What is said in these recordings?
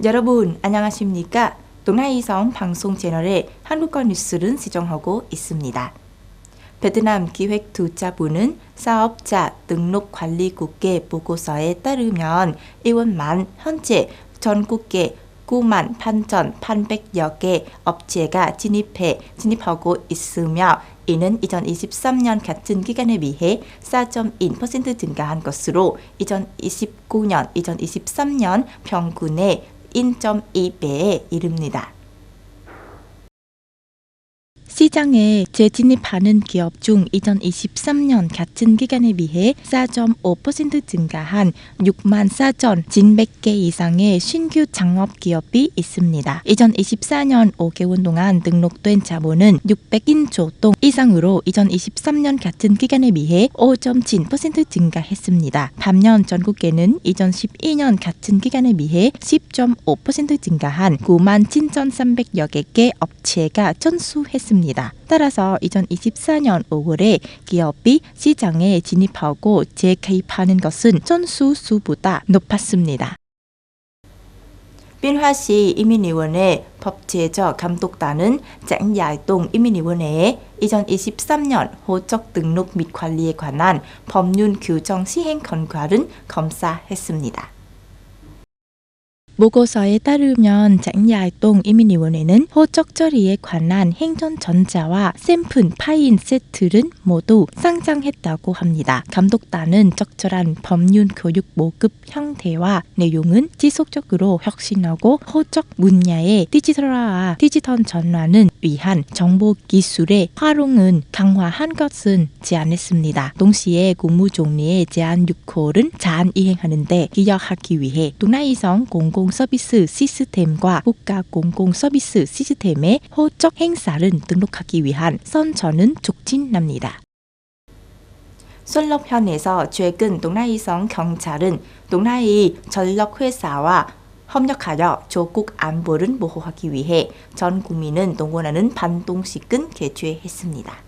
여러분 안녕하십니까? 동아이성 방송 채널의 한국어 뉴스를 시청하고 있습니다. 베트남 기획투자부는 사업자 등록관리국계 보고서에 따르면 이번만 현재 전국에 9만 8,800여 개 업체가 진입하고 있으며 이는 2023년 같은 기간에 비해 4.1% 증가한 것으로 2029년, 2023년 평균의 1.2배에 이릅니다. 시장에 재진입하는 기업 중 2023년 같은 기간에 비해 4.5% 증가한 6만 4,100개 이상의 신규 창업 기업이 있습니다. 2024년 5개월 동안 등록된 자본은 601조 동 이상으로 2023년 같은 기간에 비해 5.7% 증가했습니다. 반면 전국에는 2012년 같은 기간에 비해 10.5% 증가한 9만 7,300여 개의 업체가 전수했습니다. 따라서 2024년 5월에 기업이 시장에 진입하고 재개입하는 것은 전수수보다 높았습니다. 비엔화시 이민위원회 법제적 감독단은 장야동 이민위원회에 2023년 호적 등록 및 관리에 관한 법률 규정 시행 권고를 검사했습니다. 보고서에 따르면 장야동 이민위원회는 호적 처리에 관한 행정 전자와 샘플 파일 세트를 모두 상장했다고 합니다. 감독단은 적절한 법률 교육 모급 형태와 내용은 지속적으로 혁신하고 호적 분야의 디지털화와 디지털 전환을 위한 정보 기술의 활용은 강화한 것은 제안했습니다. 동시에 국무총리의 제안 6호를 잘 이행하는 데 기여하기 위해 동아이성 공공서비스 시스템과 국가공공서비스 시스템의 호적 행사를 등록하기 위한 선천은 촉진합니다. 솔럽현에서 최근 동아이성 경찰은 동아이 전력회사와 협력하여 조국 안보를 보호하기 위해 전 국민을 동원하는 반동식을 개최했습니다.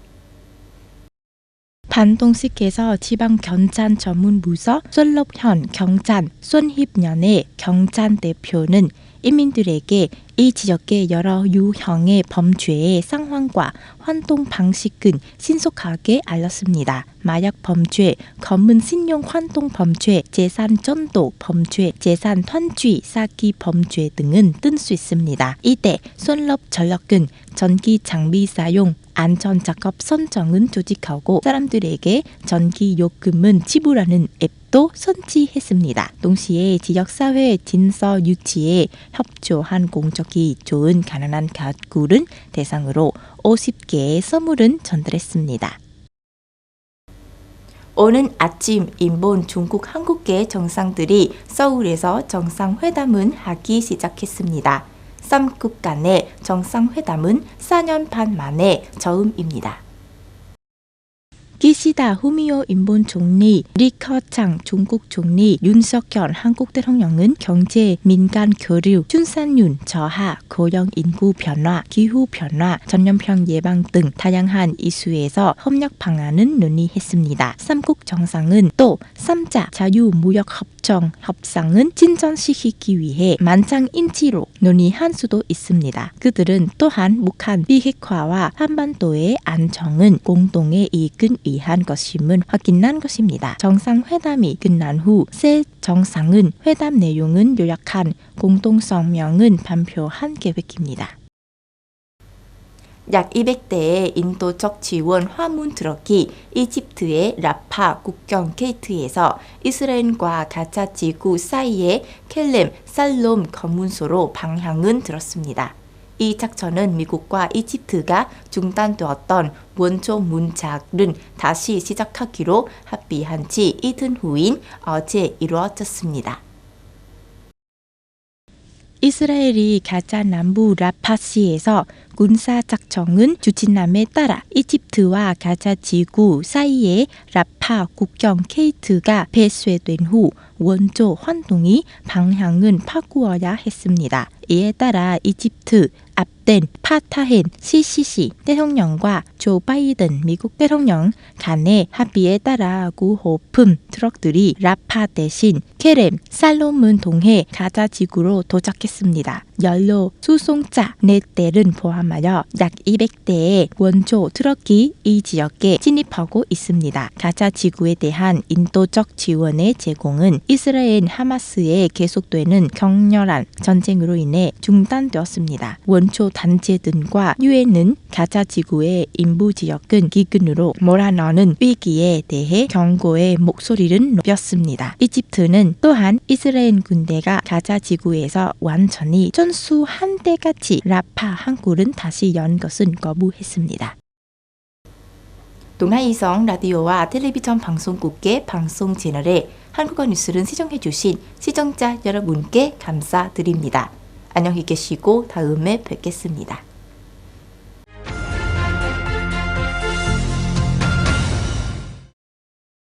반동식에서 지방경찰 전문부서 솔럽현 경찰 손힙련의 경찰 대표는 인민들에게 이 지역의 여러 유형의 범죄의 상황과 활동 방식은 신속하게 알렸습니다. 마약 범죄, 검은 신용 활동 범죄, 재산 전도 범죄, 재산 탄취, 사기 범죄 등은 뜰 수 있습니다. 이때 솔럽 전력은 전기 장비 사용, 안전 작업 선정은 조직하고 사람들에게 전기 요금은 지불하는 앱도 설치했습니다. 동시에 지역사회 질서 유지에 협조한 공적이 좋은 가난한 가구를 대상으로 50개의 선물은 전달했습니다. 오는 아침 일본, 중국, 한국계 정상들이 서울에서 정상회담을 하기 시작했습니다. 3국 간의 정상회담은 4년 반 만에 처음입니다. 기시다 후미오 일본 총리, 리커창 중국 총리, 윤석열 한국 대통령은 경제, 민간 교류, 출산율 저하, 고령 인구 변화, 기후 변화, 전염병 예방 등 다양한 이슈에서 협력 방안을 논의했습니다. 3국 정상은 또 3자 자유무역협정 협상은 진전시키기 위해 만장일치로 논의한 수도 있습니다. 그들은 또한 북한 비핵화와 한반도의 안정은 공동의 이익을 위한 것임을 확인한 것입니다. 정상회담이 끝난 후 새 정상은 회담 내용은 요약한 공동성명은 발표한 계획입니다. 약 200대의 인도적 지원 화물 트럭이 이집트의 라파 국경 게이트에서 이스라엘과 가자 지구 사이의 켈렘 살롬 검문소로 방향을 들었습니다. 이 작전은 미국과 이집트가 중단되었던 원조 문착을 다시 시작하기로 합의한 지 이틀 후인 어제 이루어졌습니다. 이스라엘이 가자 남부 라파시에서 군사작전은 주진남에 따라 이집트와 가자 지구 사이에 라파 국경 게이트가 폐쇄된 후 원조 환동이 방향은 바꾸어야 했습니다. 이에 따라 이집트 압덴 파타헨 시시시 대통령과 조 바이든 미국 대통령 간의 합의에 따라 구호품 트럭들이 라파 대신 케렘, 살롬을 통해 가자 지구로 도착했습니다. 연료 수송차 4대를 포함하여 약 200대의 원조 트럭이 이 지역에 진입하고 있습니다. 가자 지구에 대한 인도적 지원의 제공은 이스라엘 하마스에 계속되는 격렬한 전쟁으로 인해 중단되었습니다. 원조 단체 등과 유엔은 가자 지구의 인부 지역은 기근으로 몰아넣는 위기에 대해 경고의 목소리를 높였습니다. 이집트는 또한 이스라엘 군대가 가자 지구에서 완전히 전수한 때까지 라파 항구를 다시 연 것은 거부했습니다. 동아이성 라디오와 텔레비전 방송국의 방송 채널에 한국어 뉴스를 시청해 주신 시청자 여러분께 감사드립니다. 안녕히 계시고 다음에 뵙겠습니다.